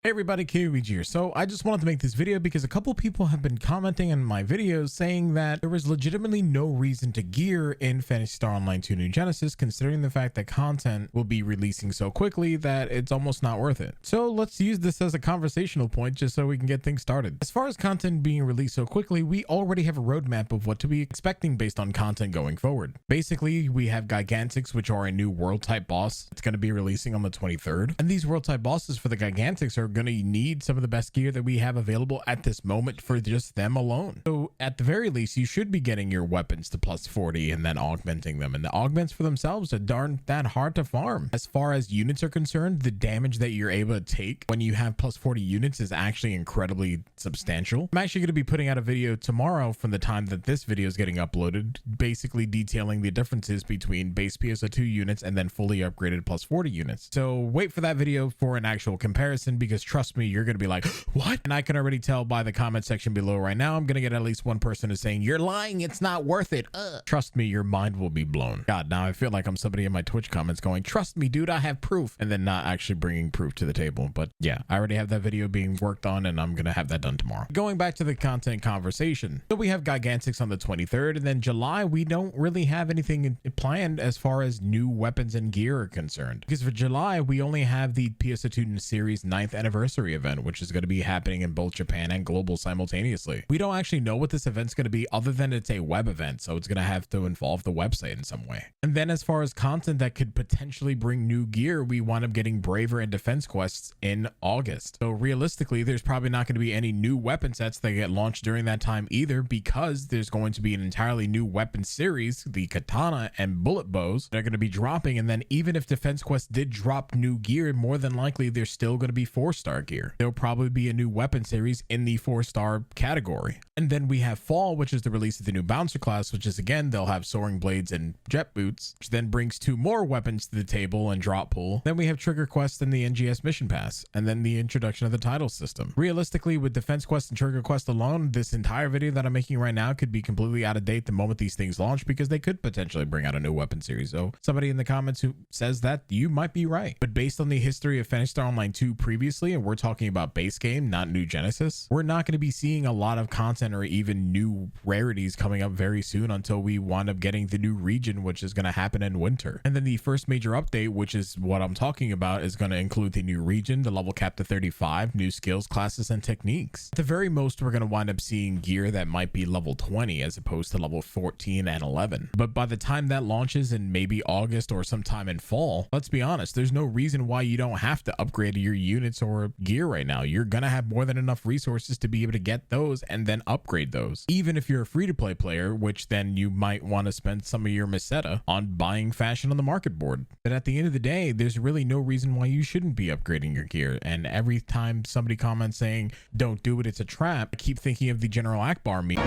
Hey everybody, Kaoiji here. So I just wanted to make this video because a couple people have been commenting in my videos saying that there was legitimately no reason to gear in Phantasy Star Online 2 New Genesis, considering the fact that content will be releasing so quickly that it's almost not worth it. So let's use this as a conversational point just so we can get things started. As far as content being released so quickly, we already have a roadmap of what to be expecting based on content going forward. Basically, we have Gigantics, which are a new world type boss. It's going to be releasing on the 23rd. And these world type bosses for the Gigantics are going to need some of the best gear that we have available at this moment for just them alone. So at the very least, you should be getting your weapons to plus 40 and then augmenting them. And the augments for themselves aren't that hard to farm. As far as units are concerned, the damage that you're able to take when you have plus 40 units is actually incredibly substantial. I'm actually going to be putting out a video tomorrow from the time that this video is getting uploaded, basically detailing the differences between base PSO2 units and then fully upgraded plus 40 units. So wait for that video for an actual comparison, because trust me, you're going to be like, what? And I can already tell by the comment section below right now, I'm going to get at least one person is saying, you're lying, it's not worth it. Trust me, your mind will be blown. God, now I feel like I'm somebody in my Twitch comments going, trust me, dude, I have proof, and then not actually bringing proof to the table. But yeah, I already have that video being worked on, and I'm going to have that done tomorrow. Going back to the content conversation. So we have Gigantics on the 23rd, and then July, we don't really have anything planned as far as new weapons and gear are concerned. Because for July, we only have the PSO2 series 9th anniversary event, which is going to be happening in both Japan and global simultaneously. We don't actually know what this event's going to be other than it's a web event, so it's going to have to involve the website in some way. And then as far as content that could potentially bring new gear, we wind up getting Braver and Defense quests in August. So realistically, there's probably not going to be any new weapon sets that get launched during that time either, because there's going to be an entirely new weapon series, the katana and bullet bows, that are going to be dropping. And then even if Defense Quest did drop new gear, more than likely there's still going to be 4-star gear. There'll probably be a new weapon series in the 4-star category. And then we have Fall, which is the release of the new Bouncer class, which is, again, they'll have soaring blades and jet boots, which then brings 2 more weapons to the table and drop pool. Then we have Trigger Quest and the NGS mission pass, and then the introduction of the title system. Realistically, with Defense Quest and Trigger Quest alone, this entire video that I'm making right now could be completely out of date the moment these things launch, because they could potentially bring out a new weapon series. So somebody in the comments who says that, you might be right. But based on the history of Phantasy Star Online 2 previously, and we're talking about base game, not New Genesis, we're not going to be seeing a lot of content or even new rarities coming up very soon until we wind up getting the new region, which is going to happen in winter. And then the first major update, which is what I'm talking about, is going to include the new region, the level cap to 35, new skills, classes, and techniques. At the very most, we're going to wind up seeing gear that might be level 20 as opposed to level 14 and 11. But by the time that launches in maybe August or sometime in fall, let's be honest, there's no reason why you don't have to upgrade your units or gear right now. You're going to have more than enough resources to be able to get those and then upgrade those. Even if you're a free-to-play player, which then you might want to spend some of your meseta on buying fashion on the market board. But at the end of the day, there's really no reason why you shouldn't be upgrading your gear. And every time somebody comments saying, don't do it, it's a trap, I keep thinking of the General Akbar meme.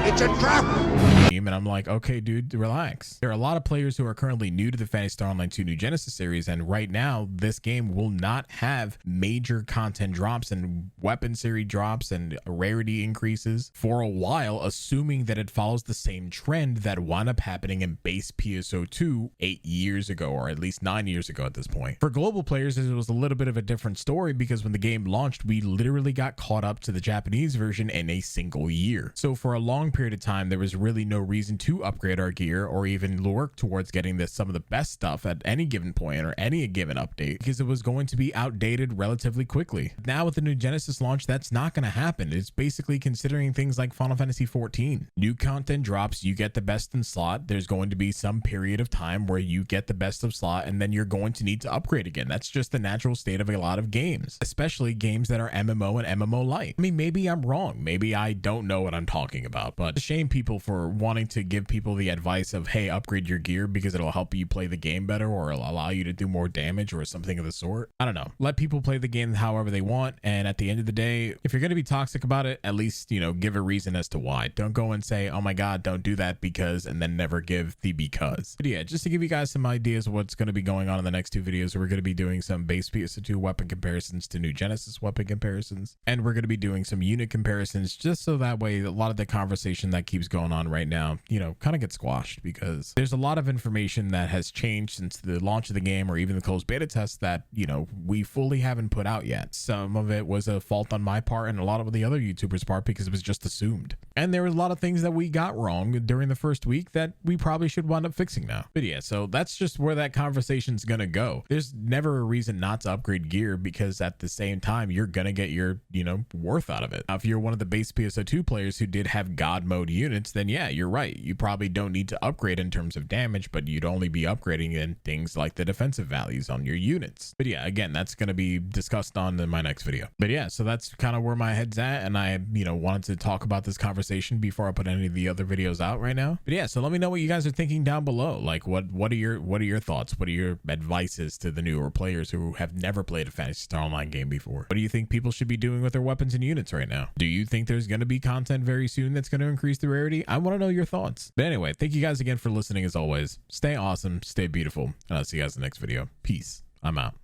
It's a trap! And I'm like, okay, dude, relax. There are a lot of players who are currently new to the Phantasy Star Online 2 New Genesis series, and right now, this game will not have major content drops and weapon series drops and rarity increases for a while, assuming that it follows the same trend that wound up happening in base PSO2 8 years ago, or at least 9 years ago at this point. For global players, it was a little bit of a different story, because when the game launched, we literally got caught up to the Japanese version in a single year. So for a long period of time, there was really no reason to upgrade our gear or even work towards getting some of the best stuff at any given point or any given update, because it was going to be outdated relatively quickly. Now with the new Genesis launch, that's not going to happen. It's basically considering things like Final Fantasy 14. New content drops, you get the best in slot. There's going to be some period of time where you get the best of slot, and then you're going to need to upgrade again. That's just the natural state of a lot of games, especially games that are MMO and MMO light. I mean, maybe I'm wrong. Maybe I don't know what I'm talking about, but shame people for wanting to give people the advice of, hey, upgrade your gear because it'll help you play the game better or it'll allow you to do more damage or something of the sort. I don't know. Let people play the game however they want. And at the end of the day, if you're going to be toxic about it, at least, give a reason as to why. Don't go and say, oh my God, don't do that because, and then never give the because. But yeah, just to give you guys some ideas of what's going to be going on in the next 2 videos, we're going to be doing some base PSO2 weapon comparisons to New Genesis weapon comparisons. And we're going to be doing some unit comparisons just so that way a lot of the conversation that keeps going on right now, kind of gets squashed, because there's a lot of information that has changed since the launch of the game or even the closed beta test that, we fully haven't put out yet. Some of it was a fault on my part and a lot of the other YouTubers' part because it was just assumed. And there was a lot of things that we got wrong during the first week that we probably should wind up fixing now. But yeah, so that's just where that conversation's gonna go. There's never a reason not to upgrade gear because at the same time, you're gonna get your, worth out of it. Now, if you're one of the base PSO2 players who did have God mode units, then yeah, you're right. You probably don't need to upgrade in terms of damage, but you'd only be upgrading in things like the defensive values on your units. But yeah, again, that's gonna be discussed on in my next video. But yeah, so that's kind of where my head's at, and I, wanted to talk about this conversation before I put any of the other videos out right now. But yeah, so let me know what you guys are thinking down below. Like, what are your thoughts? What are your advices to the newer players who have never played a Phantasy Star Online game before? What do you think people should be doing with their weapons and units right now? Do you think there's going to be content very soon that's going to increase the rarity? I want to know your thoughts. But anyway, thank you guys again for listening as always. Stay awesome, stay beautiful, and I'll see you guys in the next video. Peace. I'm out.